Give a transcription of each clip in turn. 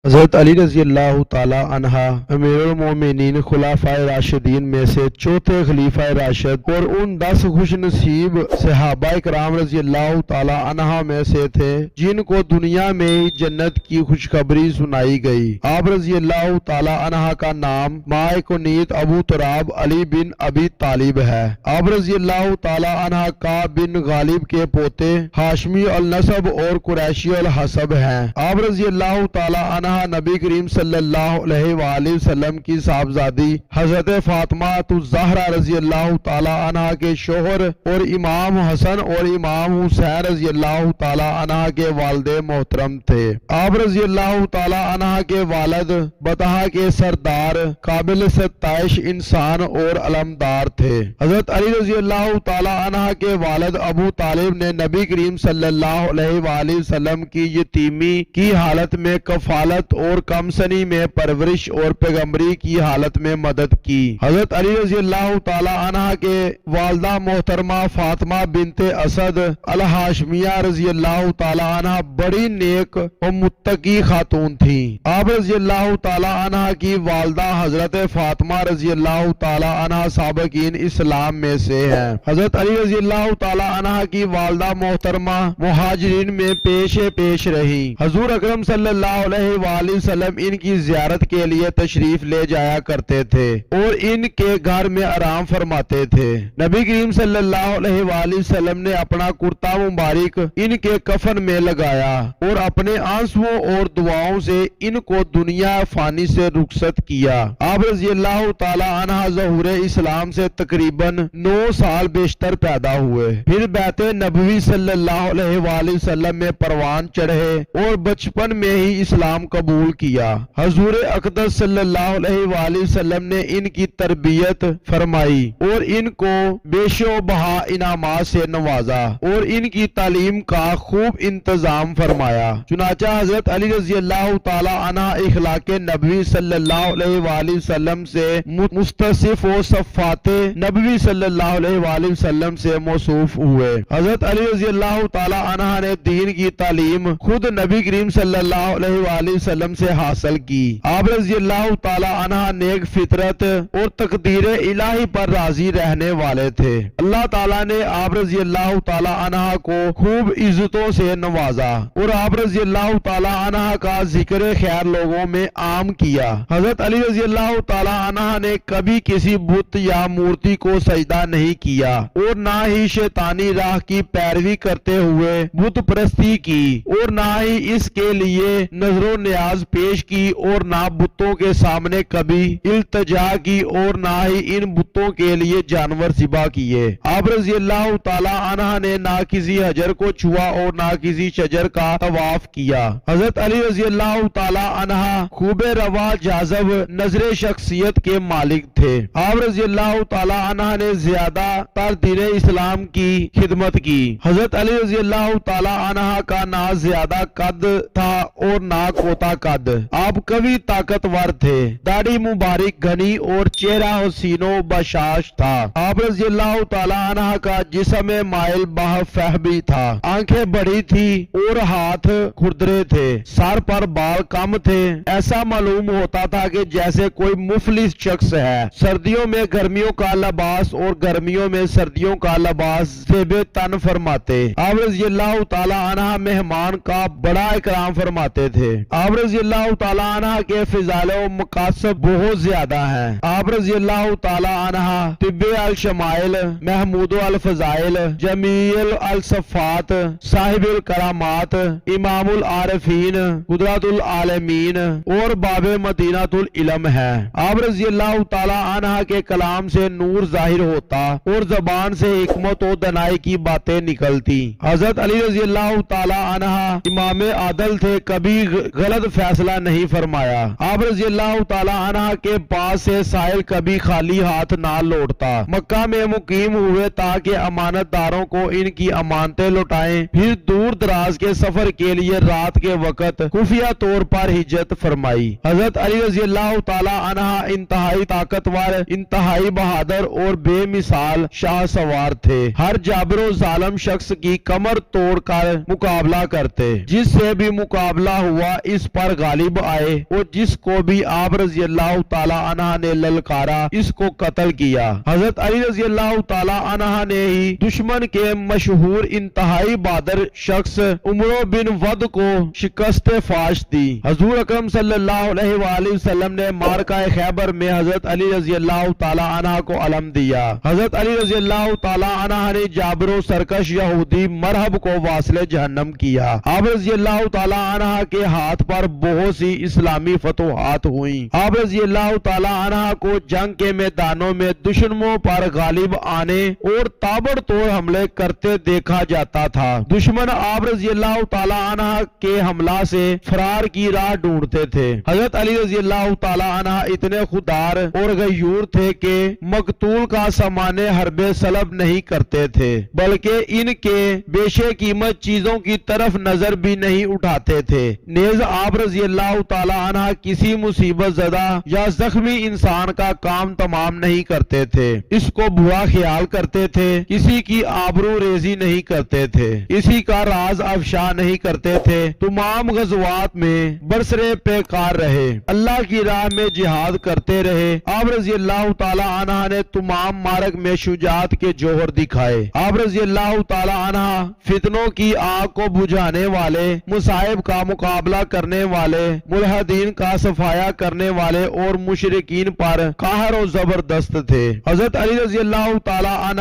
حضرت علی رضی اللہ تعالی عنہ امیر المومنین خلفائے راشدین میں سے چوتھے خلیفہ راشد اور ان 10 خوش نصیب صحابہ کرام رضی اللہ تعالی عنہ میں سے تھے جن کو دنیا میں ہی جنت کی خوشخبری سنائی گئی۔ آپ رضی اللہ تعالی عنہ کا نام مائے کنیت ابو تراب علی بن ابی طالب ہے۔ آپ رضی اللہ تعالی عنہ کعب بن غالب کے پوتے، ہاشمی النسب اور قریشی الحسب ہیں۔ آپ رضی اللہ تعالی عنہ نبی کریم صلی اللہ علیہ وآلہ وسلم کی صاحبزادی حضرت فاطمہ الزہرا رضی اللہ تعالی عنہ کے شوہر اور امام حسن اور امام حسین رضی اللہ تعالی عنہ کے والد محترم تھے۔ آپ رضی اللہ تعالی عنہ کے والد بطحہ کے سردار، قابل ستائش انسان اور علمدار تھے۔ حضرت علی رضی اللہ تعالی عنہ کے والد ابو طالب نے نبی کریم صلی اللہ علیہ وآلہ وسلم کی یتیمی کی حالت میں کفالت اور کم سنی میں پرورش اور پیغمبری کی حالت میں مدد کی۔ حضرت علی رضی اللہ تعالی عنہ کے والدہ محترمہ فاطمہ بنت اسد الہاشمیہ رضی اللہ تعالی عنہ بڑی نیک اور متقی خاتون تھی۔ آپ رضی اللہ تعالی عنہ کی والدہ حضرت فاطمہ رضی اللہ تعالی عنہ سابقین اسلام میں سے ہیں۔ حضرت علی رضی اللہ تعالی عنہ کی والدہ محترمہ مہاجرین میں پیش رہی۔ حضور اکرم صلی اللہ علیہ وآلہ وسلم ان کی زیارت کے لیے تشریف لے جایا کرتے تھے اور ان کے گھر میں آرام فرماتے تھے۔ نبی کریم صلی اللہ علیہ وآلہ وسلم نے اپنا کرتا مبارک ان کے کفن میں لگایا اور اپنے آنسوؤں اور دعاؤں سے ان کو دنیا فانی سے رخصت کیا۔ آپ رضی اللہ تعالی عنہ ظہور اسلام سے تقریباً 9 سال بیشتر پیدا ہوئے، پھر بیت نبوی صلی اللہ علیہ وآلہ وسلم میں پروان چڑھے اور بچپن میں ہی اسلام قبول کیا۔ حضور اقدس صلی اللہ علیہ وآلہ وسلم نے ان کی تربیت فرمائی اور ان کو بیش و بہا انعامات سے نوازا اور ان کی تعلیم کا خوب انتظام فرمایا۔ چنانچہ حضرت علی رضی اللہ تعالی عنہ اخلاق نبوی صلی اللہ علیہ وآلہ وسلم سے مستصف و صفات نبوی صلی اللہ علیہ وآلہ وسلم سے موصوف ہوئے۔ حضرت علی رضی اللہ تعالی عنہ نے دین کی تعلیم خود نبی کریم صلی اللہ علیہ وآلہ وسلم سے حاصل کی۔ آپ رضی اللہ تعالی عنہ نیک فطرت اور تقدیر الہی پر راضی رہنے والے تھے۔ اللہ تعالیٰ نے آپ رضی اللہ تعالی عنہ کو خوب عزتوں سے نوازا اور آپ رضی اللہ تعالی عنہ کا ذکر خیر لوگوں میں عام کیا۔ حضرت علی رضی اللہ تعالی عنہ نے کبھی کسی بت یا مورتی کو سجدہ نہیں کیا اور نہ ہی شیطانی راہ کی پیروی کرتے ہوئے بت پرستی کی اور نہ ہی اس کے لیے نظر و نیاز پیش کی اور نہ بتوں کے سامنے کبھی التجا کی اور نہ ہی ان بتوں کے لیے جانور ذبح کیے۔ آپ رضی اللہ تعالی عنہ نے نہ کسی حجر کو چھوا اور نہ کسی شجر کا طواف کیا۔ حضرت علی رضی اللہ تعالی عنہ خوب روا جاذب نظر شخصیت کے مالک تھے۔ آپ رضی اللہ تعالی عنہ نے زیادہ تر دین اسلام کی خدمت کی۔ حضرت علی رضی اللہ تعالی عنہ کا نہ زیادہ قد تھا اور نہ کوتا قد۔ آپ کبھی طاقتور تھے، داڑھی مبارک گھنی اور چہرہ حسین و بشاش تھا۔ آپ رضی اللہ تعالی عنہ کا جسم مائل بہ بھی تھا، آنکھیں بڑی تھی اور ہاتھ کھردرے تھے، سر پر بال کم تھے، ایسا معلوم ہوتا تھا کہ جیسے کوئی مفلس شخص ہے۔ سردیوں میں گرمیوں کا لباس اور گرمیوں میں سردیوں کا لباس زیب تن فرماتے۔ آپ رضی اللہ تعالی عنہ مہمان کا بڑا اکرام فرماتے تھے۔ آپ رضی اللہ تعالی عنہ کے فضائل و مقاصد بہت زیادہ ہیں۔ آپ رضی اللہ تعالی عنہ طب الشمائل، محمود الفضائل، جمیل الصفات، صاحب الکرامات، امام العارفین، قدرت العالمین اور باب مدینہ العلم ہے۔ آپ رضی اللہ تعالی عنہ کے کلام سے نور ظاہر ہوتا اور زبان سے حکمت و دانائی کی باتیں نکلتی۔ حضرت علی رضی اللہ تعالی عنہ امام عادل تھے، کبھی غلط فیصلہ نہیں فرمایا۔ آپ رضی اللہ تعالی عنہ کے پاس سے سائل کبھی خالی ہاتھ نہ لوٹتا۔ مکہ میں مقیم ہوئے تاکہ امانت داروں کو ان کی امانتیں لوٹائیں، پھر دور دراز کے سفر کے لیے رات کے وقت خفیہ طور پر ہجرت فرمائی۔ حضرت علی رضی اللہ تعالی عنہ انتہائی طاقتور، انتہائی بہادر اور بے مثال شاہ سوار تھے۔ ہر جابر و ظالم شخص کی کمر توڑ کر مقابلہ کرتے، جس سے بھی مقابلہ ہوا اس پر غالب آئے اور جس کو بھی آپ رضی اللہ تعالی عنہ نے للکارا اس کو قتل کیا۔ حضرت علی رضی اللہ تعالی عنہ نے ہی دشمن کے مشہور انتہائی بہادر شخص عمرو بن ود کو شکست فاش دی۔ حضور اکرم صلی اللہ علیہ وآلہ وسلم نے معرکہ خیبر میں حضرت علی رضی اللہ تعالی عنہ کو علم دیا۔ حضرت علی رضی اللہ تعالی عنہ نے جابر و سرکش یہودی مرہب کو واصل جہنم کیا۔ آپ رضی اللہ تعالی عنہ کے ہاتھ پر بہت سی اسلامی فتوحات ہوئیں۔ آپ رضی اللہ تعالی عنہ کو جنگ کے میدانوں میں دشمنوں پر غالب آنے اور تابڑ توڑ حملے کرتے دیکھا جاتا تھا۔ دشمن آپ رضی اللہ تعالی عنہ کے حملہ سے فرار کی راہ ڈھونڈتے تھے۔ حضرت علی رضی اللہ تعالی عنہ اتنے خوددار اور غیور تھے کہ مقتول کا سامان حرب سلب نہیں کرتے تھے، بلکہ ان کے بیشے قیمت چیزوں کی طرف نظر بھی نہیں اٹھاتے تھے۔ نیز آپ رضی اللہ تعالی عنہ کسی مصیبت زدہ یا زخمی انسان کا کام تمام نہیں کرتے تھے، اس کو برا خیال کرتے تھے، کسی کی آبرو ریزی نہیں کرتے تھے، کسی کا راز افشا نہیں کرتے تھے۔ تمام غزوات میں برسرے پیکار رہے، اللہ کی راہ میں جہاد کرتے رہے۔ آپ رضی اللہ تعالی عنہ نے تمام معرک میں شجاعت کے جوہر دکھائے۔ آپ رضی اللہ تعالی عنہ فتنوں کی آگ کو بجھانے والے، مصائب کا مقابلہ کرنے والے، ملحدین کا صفایا کرنے والے اور مشرکین پر قاہر و زبردست تھے۔ حضرت علی رضی اللہ تعالی عنہ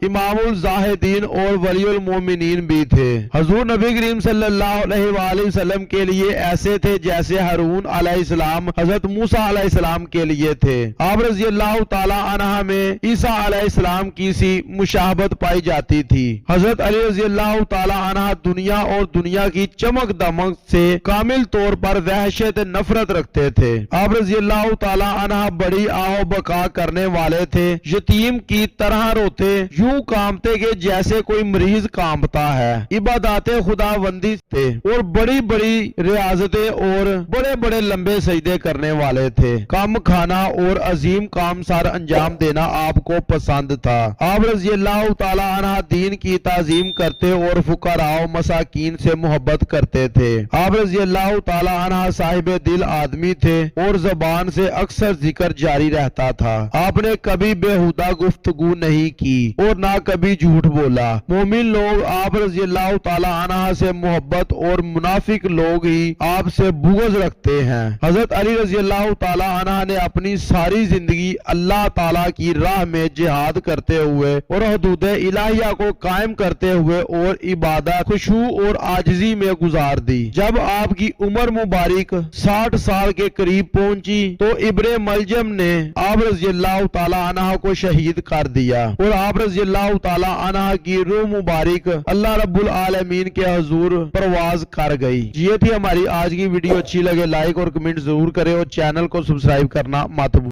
امام الزاہدین اور ولی المومنین بھی تھے۔ حضور نبی کریم صلی اللہ علیہ وآلہ وسلم کے لیے ایسے تھے جیسے ہارون علیہ السلام حضرت موسیٰ علیہ السلام کے لیے تھے۔ آپ رضی اللہ تعالی عنہ میں عیسیٰ علیہ السلام کی سی مشابہت پائی جاتی تھی۔ حضرت علی رضی اللہ تعالی عنہ دنیا اور دنیا کی چمک دمک سے کامل طور پر وحشت نفرت رکھتے تھے۔ آپ رضی اللہ تعالی عنہ بڑی آہ بکا کرنے والے تھے، یتیم کی طرح روتے، یوں کامتے کہ جیسے کوئی مریض کامتا ہے۔ عبادات خداوندی تھے اور بڑی بڑی ریاضتیں اور بڑے بڑے لمبے سجدے کرنے والے تھے۔ کم کھانا اور عظیم کام سار انجام دینا آپ کو پسند تھا۔ آپ رضی اللہ تعالی عنہ دین کی تعظیم کرتے اور فقراء و مساکین سے محبت کرتے تھے۔ آپ رضی اللہ تعالی عنہ صاحب دل آدمی تھے اور زبان سے اکثر ذکر جاری رہتا تھا۔ آپ نے کبھی بےہودہ گفتگو نہیں کی اور نہ کبھی جھوٹ بولا۔ مومن لوگ آپ رضی اللہ تعالی عنہ سے محبت اور منافق لوگ ہی آپ سے بغض رکھتے ہیں۔ حضرت علی رضی اللہ تعالی عنہ نے اپنی ساری زندگی اللہ تعالی کی راہ میں جہاد کرتے ہوئے اور حدود الہیہ کو قائم کرتے ہوئے اور عبادت، خشوع اور عاجزی میں گزار دی۔ جب آپ کی عمر مبارک 60 سال کے قریب پہنچی تو ابن ملجم نے آپ رضی اللہ تعالی عنہ کو شہید کر دیا اور آپ رضی اللہ تعالی عنہ کی روح مبارک اللہ رب العالمین کے حضور پرواز کر گئی۔ یہ تھی ہماری آج کی ویڈیو، اچھی لگے لائک اور کمنٹ ضرور کریں اور چینل کو سبسکرائب کرنا مت بھولیں۔